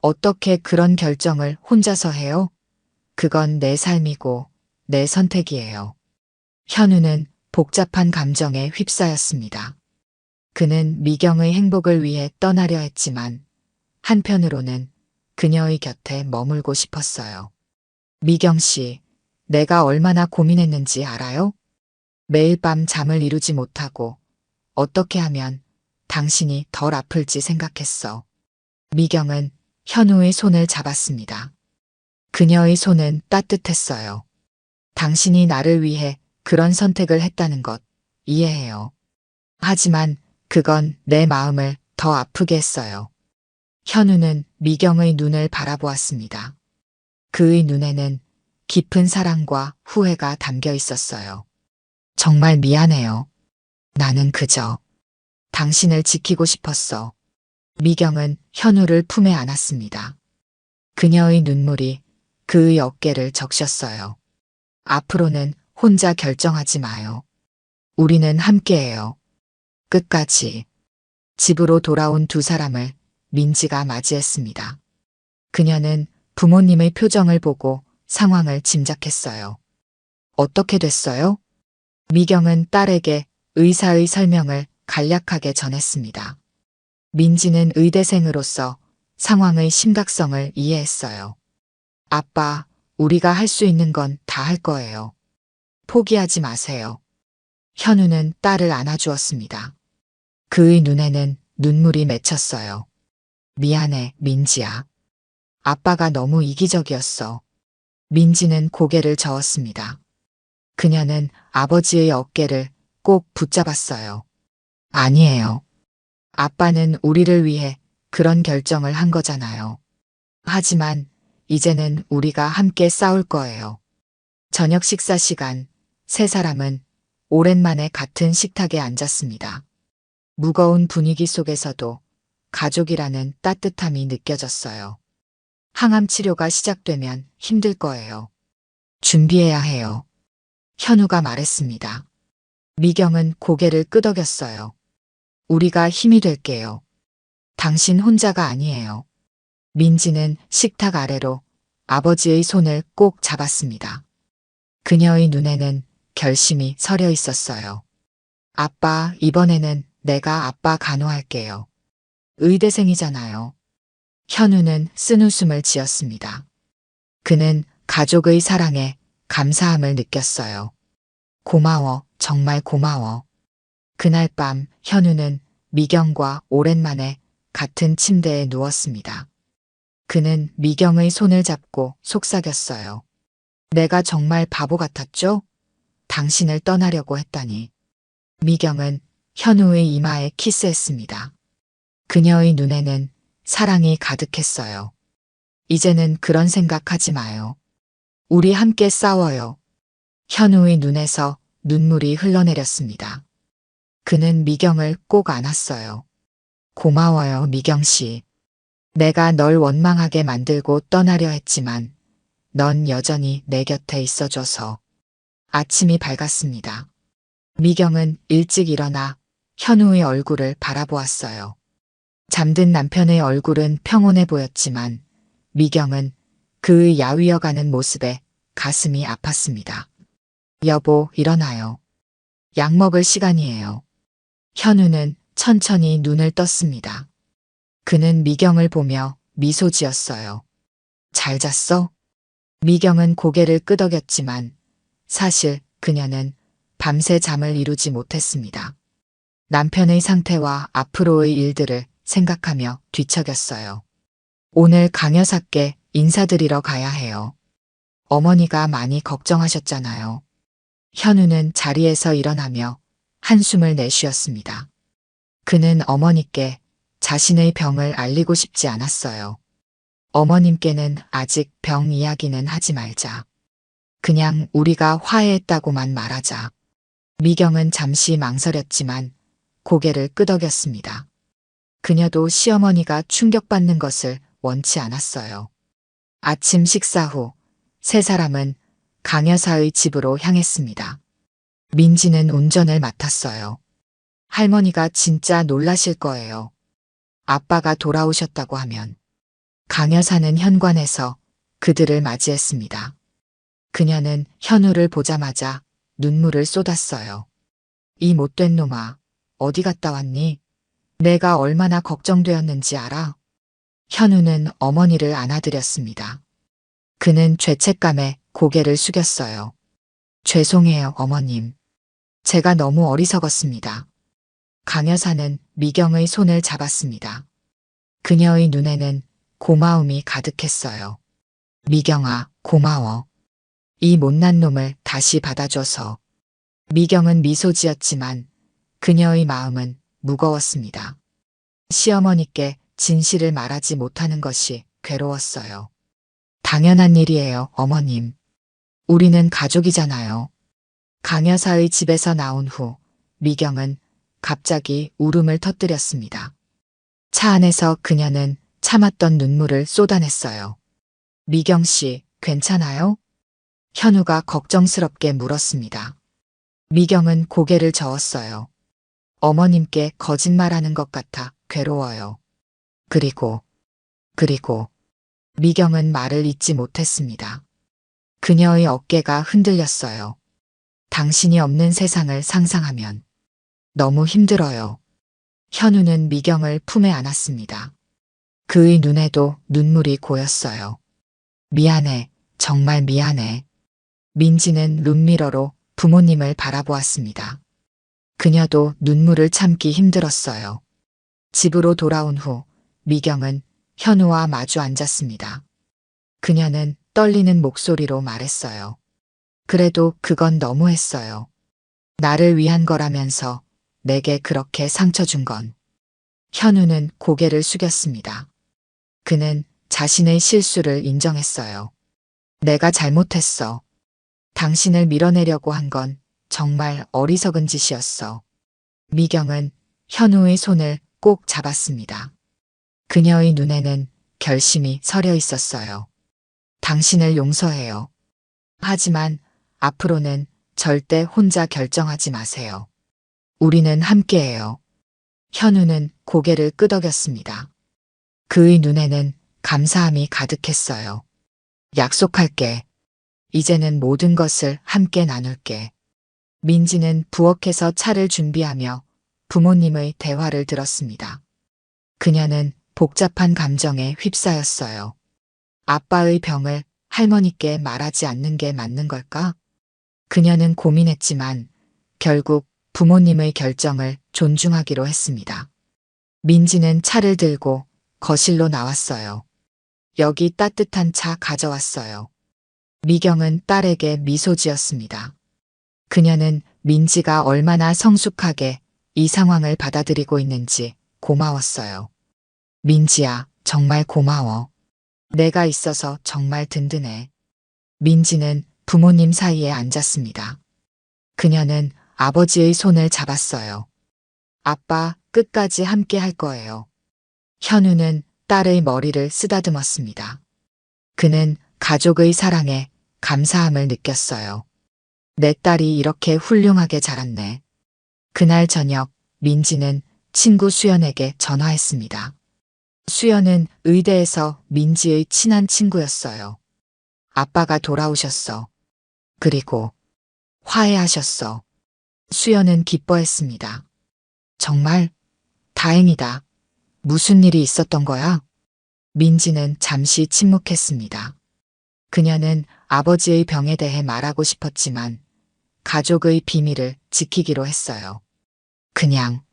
Speaker 1: 어떻게 그런 결정을 혼자서 해요? 그건 내 삶이고 내 선택이에요. 현우는 복잡한 감정에 휩싸였습니다. 그는 미경의 행복을 위해 떠나려 했지만 한편으로는 그녀의 곁에 머물고 싶었어요. 미경 씨, 내가 얼마나 고민했는지 알아요? 매일 밤 잠을 이루지 못하고 어떻게 하면 당신이 덜 아플지 생각했어. 미경은 현우의 손을 잡았습니다. 그녀의 손은 따뜻했어요. 당신이 나를 위해 그런 선택을 했다는 것 이해해요. 하지만 그건 내 마음을 더 아프게 했어요. 현우는 미경의 눈을 바라보았습니다. 그의 눈에는 깊은 사랑과 후회가 담겨 있었어요. 정말 미안해요. 나는 그저 당신을 지키고 싶었어. 미경은 현우를 품에 안았습니다. 그녀의 눈물이 그의 어깨를 적셨어요. 앞으로는 혼자 결정하지 마요. 우리는 함께해요. 끝까지. 집으로 돌아온 두 사람을 민지가 맞이했습니다. 그녀는 부모님의 표정을 보고 상황을 짐작했어요. 어떻게 됐어요? 미경은 딸에게 의사의 설명을 간략하게 전했습니다. 민지는 의대생으로서 상황의 심각성을 이해했어요. 아빠, 우리가 할 수 있는 건 다 할 거예요. 포기하지 마세요. 현우는 딸을 안아주었습니다. 그의 눈에는 눈물이 맺혔어요. 미안해, 민지야. 아빠가 너무 이기적이었어. 민지는 고개를 저었습니다. 그녀는 아버지의 어깨를 꼭 붙잡았어요. 아니에요. 아빠는 우리를 위해 그런 결정을 한 거잖아요. 하지만 이제는 우리가 함께 싸울 거예요. 저녁 식사 시간, 세 사람은 오랜만에 같은 식탁에 앉았습니다. 무거운 분위기 속에서도 가족이라는 따뜻함이 느껴졌어요. 항암 치료가 시작되면 힘들 거예요. 준비해야 해요. 현우가 말했습니다. 미경은 고개를 끄덕였어요. 우리가 힘이 될게요. 당신 혼자가 아니에요. 민지는 식탁 아래로 아버지의 손을 꼭 잡았습니다. 그녀의 눈에는 결심이 서려 있었어요. 아빠, 이번에는 내가 아빠 간호할게요. 의대생이잖아요. 현우는 쓴웃음을 지었습니다. 그는 가족의 사랑에 감사함을 느꼈어요. 고마워, 정말 고마워. 그날 밤 현우는 미경과 오랜만에 같은 침대에 누웠습니다. 그는 미경의 손을 잡고 속삭였어요. 내가 정말 바보 같았죠? 당신을 떠나려고 했다니. 미경은 현우의 이마에 키스했습니다. 그녀의 눈에는 사랑이 가득했어요. 이제는 그런 생각하지 마요. 우리 함께 싸워요. 현우의 눈에서 눈물이 흘러내렸습니다. 그는 미경을 꼭 안았어요. 고마워요, 미경 씨. 내가 널 원망하게 만들고 떠나려 했지만 넌 여전히 내 곁에 있어줘서. 아침이 밝았습니다. 미경은 일찍 일어나 현우의 얼굴을 바라보았어요. 잠든 남편의 얼굴은 평온해 보였지만 미경은 그의 야위어가는 모습에 가슴이 아팠습니다. 여보, 일어나요. 약 먹을 시간이에요. 현우는 천천히 눈을 떴습니다. 그는 미경을 보며 미소 지었어요. 잘 잤어? 미경은 고개를 끄덕였지만 사실 그녀는 밤새 잠을 이루지 못했습니다. 남편의 상태와 앞으로의 일들을 생각하며 뒤척였어요. 오늘 강 여사께 인사드리러 가야 해요. 어머니가 많이 걱정하셨잖아요. 현우는 자리에서 일어나며 한숨을 내쉬었습니다. 그는 어머니께 자신의 병을 알리고 싶지 않았어요. 어머님께는 아직 병 이야기는 하지 말자. 그냥 우리가 화해했다고만 말하자. 미경은 잠시 망설였지만 고개를 끄덕였습니다. 그녀도 시어머니가 충격받는 것을 원치 않았어요. 아침 식사 후 세 사람은 강 여사의 집으로 향했습니다. 민지는 운전을 맡았어요. 할머니가 진짜 놀라실 거예요. 아빠가 돌아오셨다고 하면. 강 여사는 현관에서 그들을 맞이했습니다. 그녀는 현우를 보자마자 눈물을 쏟았어요. 이 못된 놈아, 어디 갔다 왔니? 내가 얼마나 걱정되었는지 알아? 현우는 어머니를 안아드렸습니다. 그는 죄책감에 고개를 숙였어요. 죄송해요, 어머님. 제가 너무 어리석었습니다. 강 여사는 미경의 손을 잡았습니다. 그녀의 눈에는 고마움이 가득했어요. 미경아, 고마워. 이 못난 놈을 다시 받아줘서. 미경은 미소 지었지만 그녀의 마음은 무거웠습니다. 시어머니께 진실을 말하지 못하는 것이 괴로웠어요. 당연한 일이에요, 어머님. 우리는 가족이잖아요. 강 여사의 집에서 나온 후 미경은 갑자기 울음을 터뜨렸습니다. 차 안에서 그녀는 참았던 눈물을 쏟아냈어요. 미경 씨, 괜찮아요? 현우가 걱정스럽게 물었습니다. 미경은 고개를 저었어요. 어머님께 거짓말하는 것 같아 괴로워요. 그리고 미경은 말을 잇지 못했습니다. 그녀의 어깨가 흔들렸어요. 당신이 없는 세상을 상상하면 너무 힘들어요. 현우는 미경을 품에 안았습니다. 그의 눈에도 눈물이 고였어요. 미안해, 정말 미안해. 민지는 룸미러로 부모님을 바라보았습니다. 그녀도 눈물을 참기 힘들었어요. 집으로 돌아온 후 미경은 현우와 마주 앉았습니다. 그녀는 떨리는 목소리로 말했어요. 그래도 그건 너무했어요. 나를 위한 거라면서 내게 그렇게 상처 준 건. 현우는 고개를 숙였습니다. 그는 자신의 실수를 인정했어요. 내가 잘못했어. 당신을 밀어내려고 한 건 정말 어리석은 짓이었어. 미경은 현우의 손을 꼭 잡았습니다. 그녀의 눈에는 결심이 서려 있었어요. 당신을 용서해요. 하지만 앞으로는 절대 혼자 결정하지 마세요. 우리는 함께해요. 현우는 고개를 끄덕였습니다. 그의 눈에는 감사함이 가득했어요. 약속할게. 이제는 모든 것을 함께 나눌게. 민지는 부엌에서 차를 준비하며 부모님의 대화를 들었습니다. 그녀는 복잡한 감정에 휩싸였어요. 아빠의 병을 할머니께 말하지 않는 게 맞는 걸까? 그녀는 고민했지만 결국 부모님의 결정을 존중하기로 했습니다. 민지는 차를 들고 거실로 나왔어요. 여기 따뜻한 차 가져왔어요. 미경은 딸에게 미소 지었습니다. 그녀는 민지가 얼마나 성숙하게 이 상황을 받아들이고 있는지 고마웠어요. 민지야, 정말 고마워. 내가 있어서 정말 든든해. 민지는 부모님 사이에 앉았습니다. 그녀는 아버지의 손을 잡았어요. 아빠, 끝까지 함께 할 거예요. 현우는 딸의 머리를 쓰다듬었습니다. 그는 가족의 사랑에 감사함을 느꼈어요. 내 딸이 이렇게 훌륭하게 자랐네. 그날 저녁 민지는 친구 수연에게 전화했습니다. 수연은 의대에서 민지의 친한 친구였어요. 아빠가 돌아오셨어. 그리고 화해하셨어. 수연은 기뻐했습니다. 정말 다행이다. 무슨 일이 있었던 거야? 민지는 잠시 침묵했습니다. 그녀는 아버지의 병에 대해 말하고 싶었지만 가족의 비밀을 지키기로 했어요. 그냥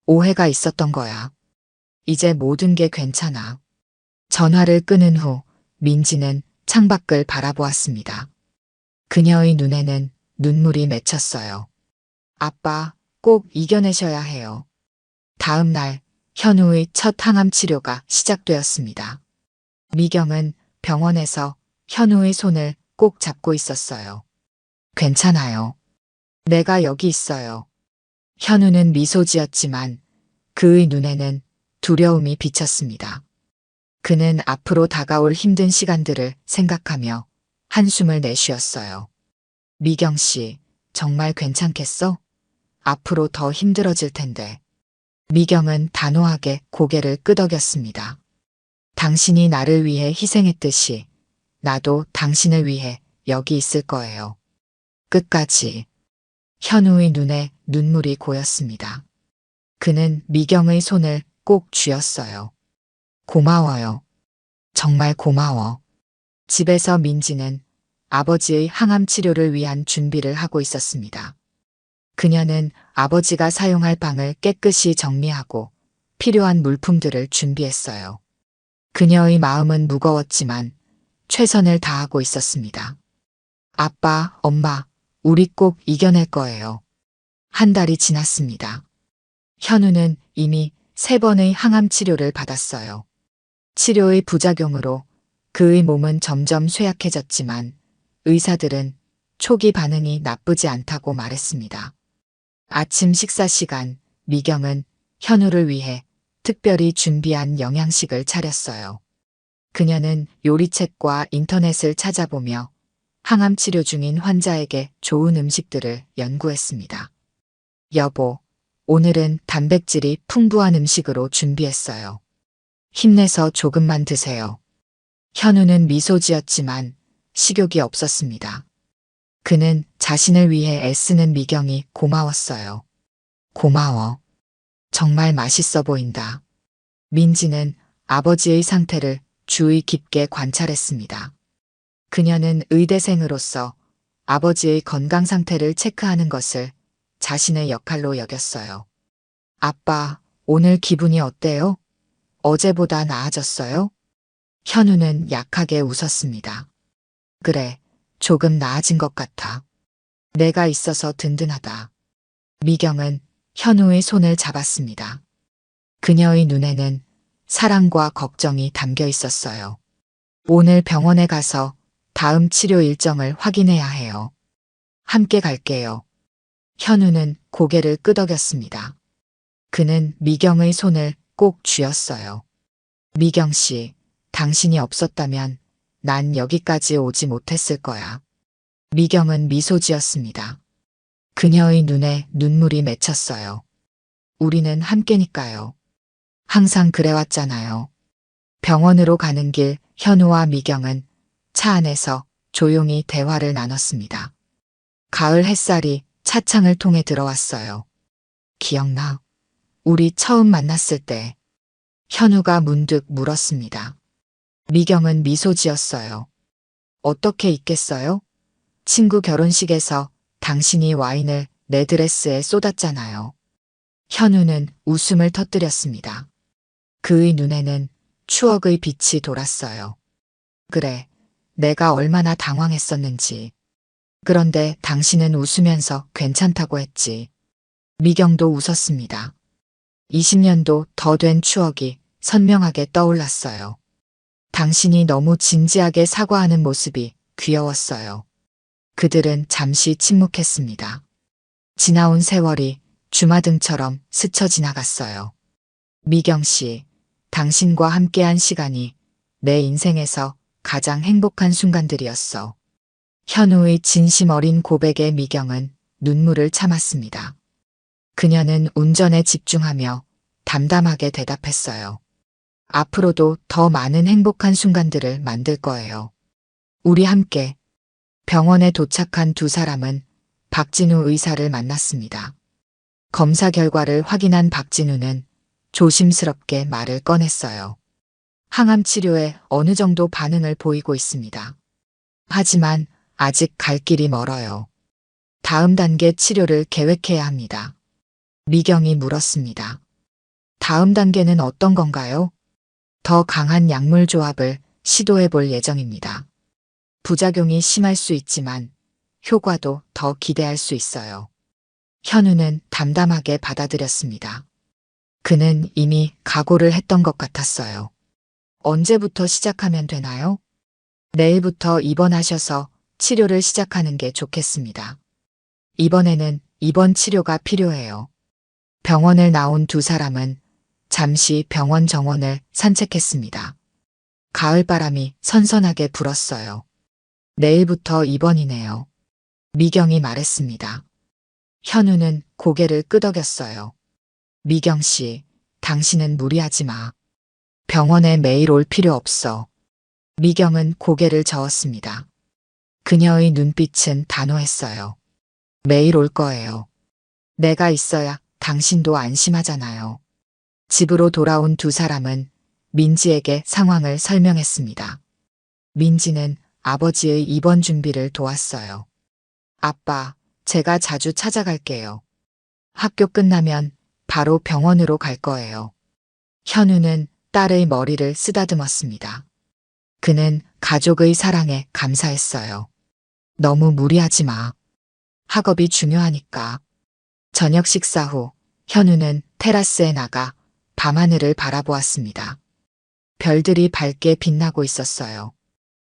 Speaker 1: 오해가 있었던 거야. 이제 모든 게 괜찮아. 전화를 끊은 후 민지는 창밖을 바라보았습니다. 그녀의 눈에는 눈물이 맺혔어요. 아빠, 꼭 이겨내셔야 해요. 다음 날 현우의 첫 항암 치료가 시작되었습니다. 미경은 병원에서 현우의 손을 꼭 잡고 있었어요. 괜찮아요. 내가 여기 있어요. 현우는 미소 지었지만 그의 눈에는 두려움이 비쳤습니다. 그는 앞으로 다가올 힘든 시간들을 생각하며 한숨을 내쉬었어요. 미경 씨, 정말 괜찮겠어? 앞으로 더 힘들어질 텐데. 미경은 단호하게 고개를 끄덕였습니다. 당신이 나를 위해 희생했듯이 나도 당신을 위해 여기 있을 거예요. 끝까지. 현우의 눈에 눈물이 고였습니다. 그는 미경의 손을 꼭 쥐었어요. 고마워요. 정말 고마워. 집에서 민지는 아버지의 항암 치료를 위한 준비를 하고 있었습니다. 그녀는 아버지가 사용할 방을 깨끗이 정리하고 필요한 물품들을 준비했어요. 그녀의 마음은 무거웠지만 최선을 다하고 있었습니다. 아빠, 엄마, 우리 꼭 이겨낼 거예요. 한 달이 지났습니다. 현우는 이미 3번의 항암 치료를 받았어요. 치료의 부작용으로 그의 몸은 점점 쇠약해졌지만 의사들은 초기 반응이 나쁘지 않다고 말했습니다. 아침 식사 시간, 미경은 현우를 위해 특별히 준비한 영양식을 차렸어요. 그녀는 요리책과 인터넷을 찾아보며 항암 치료 중인 환자에게 좋은 음식들을 연구했습니다. 여보, 오늘은 단백질이 풍부한 음식으로 준비했어요. 힘내서 조금만 드세요. 현우는 미소 지었지만 식욕이 없었습니다. 그는 자신을 위해 애쓰는 미경이 고마웠어요. 고마워. 정말 맛있어 보인다. 민지는 아버지의 상태를 주의 깊게 관찰했습니다. 그녀는 의대생으로서 아버지의 건강 상태를 체크하는 것을 자신의 역할로 여겼어요. 아빠, 오늘 기분이 어때요? 어제보다 나아졌어요? 현우는 약하게 웃었습니다. 그래, 조금 나아진 것 같아. 내가 있어서 든든하다. 미경은 현우의 손을 잡았습니다. 그녀의 눈에는 사랑과 걱정이 담겨 있었어요. 오늘 병원에 가서 다음 치료 일정을 확인해야 해요. 함께 갈게요. 현우는 고개를 끄덕였습니다. 그는 미경의 손을 꼭 쥐었어요. 미경 씨, 당신이 없었다면 난 여기까지 오지 못했을 거야. 미경은 미소 지었습니다. 그녀의 눈에 눈물이 맺혔어요. 우리는 함께니까요. 항상 그래왔잖아요. 병원으로 가는 길 현우와 미경은 차 안에서 조용히 대화를 나눴습니다. 가을 햇살이 차창을 통해 들어왔어요. 기억나? 우리 처음 만났을 때. 현우가 문득 물었습니다. 미경은 미소 지었어요. 어떻게 잊겠어요? 친구 결혼식에서 당신이 와인을 내 드레스에 쏟았잖아요. 현우는 웃음을 터뜨렸습니다. 그의 눈에는 추억의 빛이 돌았어요. 그래, 내가 얼마나 당황했었는지. 그런데 당신은 웃으면서 괜찮다고 했지. 미경도 웃었습니다. 20년도 더 된 추억이 선명하게 떠올랐어요. 당신이 너무 진지하게 사과하는 모습이 귀여웠어요. 그들은 잠시 침묵했습니다. 지나온 세월이 주마등처럼 스쳐 지나갔어요. 미경 씨, 당신과 함께한 시간이 내 인생에서 가장 행복한 순간들이었어. 현우의 진심 어린 고백에 미경은 눈물을 참았습니다. 그녀는 운전에 집중하며 담담하게 대답했어요. 앞으로도 더 많은 행복한 순간들을 만들 거예요. 우리 함께. 병원에 도착한 두 사람은 박진우 의사를 만났습니다. 검사 결과를 확인한 박진우는 조심스럽게 말을 꺼냈어요. 항암 치료에 어느 정도 반응을 보이고 있습니다. 하지만 아직 갈 길이 멀어요. 다음 단계 치료를 계획해야 합니다. 미경이 물었습니다. 다음 단계는 어떤 건가요? 더 강한 약물 조합을 시도해 볼 예정입니다. 부작용이 심할 수 있지만 효과도 더 기대할 수 있어요. 현우는 담담하게 받아들였습니다. 그는 이미 각오를 했던 것 같았어요. 언제부터 시작하면 되나요? 내일부터 입원하셔서 치료를 시작하는 게 좋겠습니다. 이번에는 입원 치료가 필요해요. 병원을 나온 두 사람은 잠시 병원 정원을 산책했습니다. 가을바람이 선선하게 불었어요. 내일부터 입원이네요. 미경이 말했습니다. 현우는 고개를 끄덕였어요. 미경 씨, 당신은 무리하지 마. 병원에 매일 올 필요 없어. 미경은 고개를 저었습니다. 그녀의 눈빛은 단호했어요. 매일 올 거예요. 내가 있어야 당신도 안심하잖아요. 집으로 돌아온 두 사람은 민지에게 상황을 설명했습니다. 민지는 아버지의 입원 준비를 도왔어요. 아빠, 제가 자주 찾아갈게요. 학교 끝나면 바로 병원으로 갈 거예요. 현우는 딸의 머리를 쓰다듬었습니다. 그는 가족의 사랑에 감사했어요. 너무 무리하지 마. 학업이 중요하니까. 저녁 식사 후 현우는 테라스에 나가 밤하늘을 바라보았습니다. 별들이 밝게 빛나고 있었어요.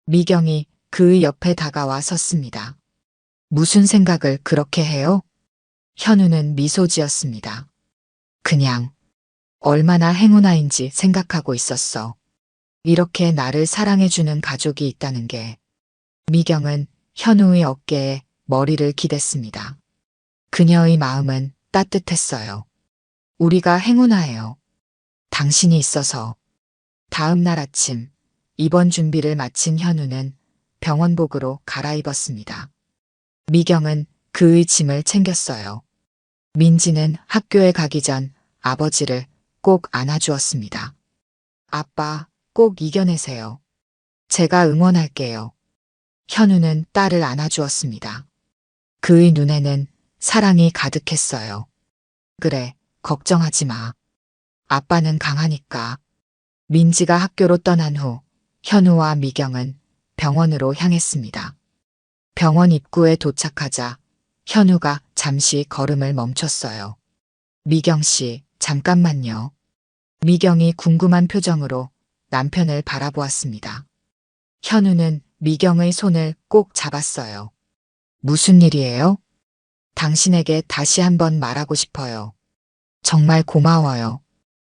Speaker 1: 미경이 그의 옆에 다가와 섰습니다. 무슨 생각을 그렇게 해요? 현우는 미소 지었습니다. 그냥 얼마나 행운아인지 생각하고 있었어. 이렇게 나를 사랑해주는 가족이 있다는 게. 미경은 현우의 어깨에 머리를 기댔습니다. 그녀의 마음은 따뜻했어요. 우리가 행운아예요. 당신이 있어서. 다음 날 아침 입원 준비를 마친 현우는 병원복으로 갈아입었습니다. 미경은 그의 짐을 챙겼어요. 민지는 학교에 가기 전 아버지를 꼭 안아주었습니다. 아빠, 꼭 이겨내세요. 제가 응원할게요. 현우는 딸을 안아주었습니다. 그의 눈에는 사랑이 가득했어요. 그래, 걱정하지 마. 아빠는 강하니까. 민지가 학교로 떠난 후 현우와 미경은 병원으로 향했습니다. 병원 입구에 도착하자 현우가 잠시 걸음을 멈췄어요. 미경 씨, 잠깐만요. 미경이 궁금한 표정으로 남편을 바라보았습니다. 현우는 미경의 손을 꼭 잡았어요. 무슨 일이에요? 당신에게 다시 한번 말하고 싶어요. 정말 고마워요.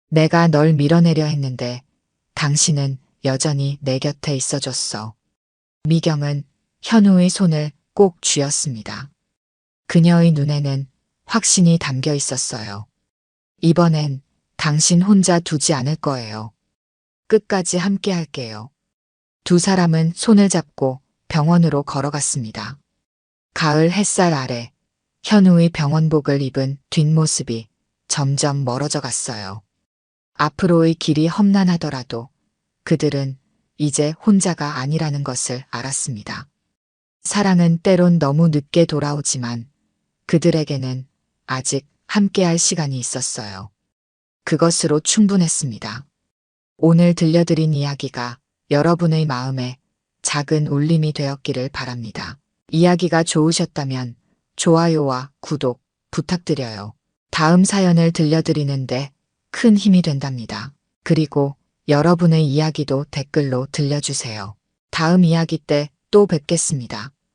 Speaker 1: 내가 널 밀어내려 했는데 당신은 여전히 내 곁에 있어줬어. 미경은 현우의 손을 꼭 쥐었습니다. 그녀의 눈에는 확신이 담겨 있었어요. 이번엔 당신 혼자 두지 않을 거예요. 끝까지 함께 할게요. 두 사람은 손을 잡고 병원으로 걸어갔습니다. 가을 햇살 아래 현우의 병원복을 입은 뒷모습이 점점 멀어져 갔어요. 앞으로의 길이 험난하더라도 그들은 이제 혼자가 아니라는 것을 알았습니다. 사랑은 때론 너무 늦게 돌아오지만 그들에게는 아직 함께할 시간이 있었어요. 그것으로 충분했습니다. 오늘 들려드린 이야기가 여러분의 마음에 작은 울림이 되었기를 바랍니다. 이야기가 좋으셨다면 좋아요와 구독 부탁드려요. 다음 사연을 들려드리는데 큰 힘이 된답니다. 그리고 여러분의 이야기도 댓글로 들려주세요. 다음 이야기 때 또 뵙겠습니다.